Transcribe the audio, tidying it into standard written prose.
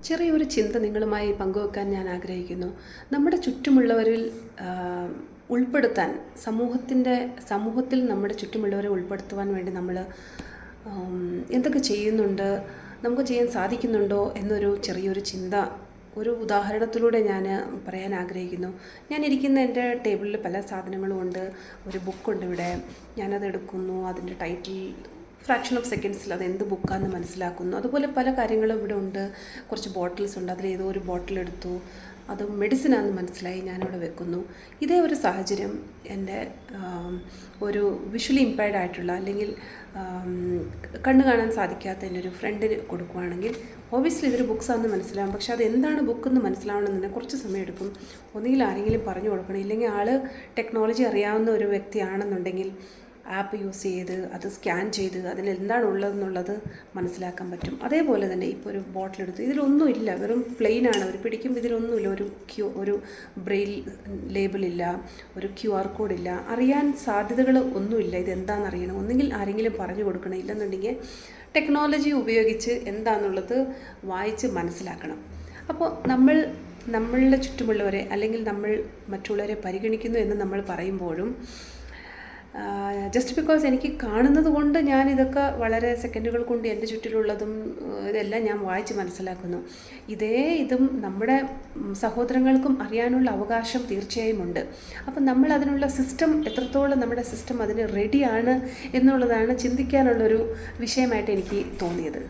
ചെറിയൊരു ചിന്ത നിങ്ങളുമായി പങ്കുവെക്കാൻ ഞാൻ ആഗ്രഹിക്കുന്നു. നമ്മുടെ ചുറ്റുമുള്ളവരിൽ ഉൾപ്പെടുത്താൻ സമൂഹത്തിൽ നമ്മുടെ ചുറ്റുമുള്ളവരെ ഉൾപ്പെടുത്തുവാൻ വേണ്ടി നമ്മൾ എന്തൊക്കെ ചെയ്യുന്നുണ്ട്, നമുക്ക് ചെയ്യാൻ സാധിക്കുന്നുണ്ടോ എന്നൊരു ചെറിയൊരു ചിന്ത ഒരു ഉദാഹരണത്തിലൂടെ ഞാൻ പറയാൻ ആഗ്രഹിക്കുന്നു. ഞാനിരിക്കുന്ന എൻ്റെ ടേബിളിൽ പല സാധനങ്ങളും ഉണ്ട്. ഒരു ബുക്കുണ്ട് ഇവിടെ. ഞാനത് എടുക്കുന്നു, അതിൻ്റെ ടൈറ്റിൽ ഫ്രാക്ഷൻ ഓഫ് സെക്കൻഡ്സിൽ അത് എന്ത് ബുക്കാണെന്ന് മനസ്സിലാക്കുന്നു. അതുപോലെ പല കാര്യങ്ങളും ഇവിടെ ഉണ്ട്. കുറച്ച് ബോട്ടിൽസ് ഉണ്ട്. അതിലേതോ ഒരു ബോട്ടിൽ എടുത്തു, അത് മെഡിസിനാണെന്ന് മനസ്സിലായി, ഞാനവിടെ വെക്കുന്നു. ഇതേ ഒരു സാഹചര്യം എൻ്റെ ഒരു വിഷ്വലി ഇമ്പയർഡ് ആയിട്ടുള്ള അല്ലെങ്കിൽ കണ്ണ് കാണാൻ സാധിക്കാത്ത എൻ്റെ ഒരു ഫ്രണ്ടിന് കൊടുക്കുകയാണെങ്കിൽ ഒബ്വിയസ്ലി ഇതൊരു ബുക്സാണെന്ന് മനസ്സിലാവും. പക്ഷെ അത് എന്താണ് ബുക്കെന്ന് മനസ്സിലാവണമെന്നുണ്ടെങ്കിൽ കുറച്ച് സമയം എടുക്കും. ഒന്നുകിൽ ആരെങ്കിലും പറഞ്ഞു കൊടുക്കണം, ഇല്ലെങ്കിൽ ആൾ ടെക്നോളജി അറിയാവുന്ന ഒരു വ്യക്തിയാണെന്നുണ്ടെങ്കിൽ ആപ്പ് യൂസ് ചെയ്ത് അത് സ്കാൻ ചെയ്ത് അതിലെന്താണ് ഉള്ളതെന്നുള്ളത് മനസ്സിലാക്കാൻ പറ്റും. അതേപോലെ തന്നെ ഇപ്പോൾ ഒരു ബോട്ടിലെടുത്ത് ഇതിലൊന്നുമില്ല, വെറും പ്ലെയിനാണ്. അവർ പിടിക്കുമ്പോൾ ഇതിലൊന്നുമില്ല, ഒരു ബ്രെയിൽ ലേബിളില്ല, ഒരു QR കോഡില്ല, അറിയാൻ സാധ്യതകൾ ഒന്നുമില്ല. ഇതെന്താണെന്ന് അറിയണം, ഒന്നുകിൽ ആരെങ്കിലും പറഞ്ഞു കൊടുക്കണം, ഇല്ലെന്നുണ്ടെങ്കിൽ ടെക്നോളജി ഉപയോഗിച്ച് എന്താണെന്നുള്ളത് വായിച്ച് മനസ്സിലാക്കണം. അപ്പോൾ നമ്മളുടെ ചുറ്റുമുള്ളവരെ അല്ലെങ്കിൽ നമ്മൾ മറ്റുള്ളവരെ പരിഗണിക്കുന്നു എന്ന് നമ്മൾ പറയുമ്പോഴും ജസ്റ്റ് ബിക്കോസ് എനിക്ക് കാണുന്നത് കൊണ്ട് ഞാനിതൊക്കെ വളരെ സെക്കൻഡുകൾ കൊണ്ട് എൻ്റെ ചുറ്റിലുള്ളതും ഇതെല്ലാം ഞാൻ വായിച്ച് മനസ്സിലാക്കുന്നു. ഇതും നമ്മുടെ സഹോദരങ്ങൾക്കും അറിയാനുള്ള അവകാശം തീർച്ചയായും ഉണ്ട്. അപ്പം നമ്മൾ അതിനുള്ള സിസ്റ്റം എത്രത്തോളം നമ്മുടെ സിസ്റ്റം അതിന് റെഡിയാണ് എന്നുള്ളതാണ് ചിന്തിക്കാനുള്ളൊരു വിഷയമായിട്ട് എനിക്ക് തോന്നിയത്.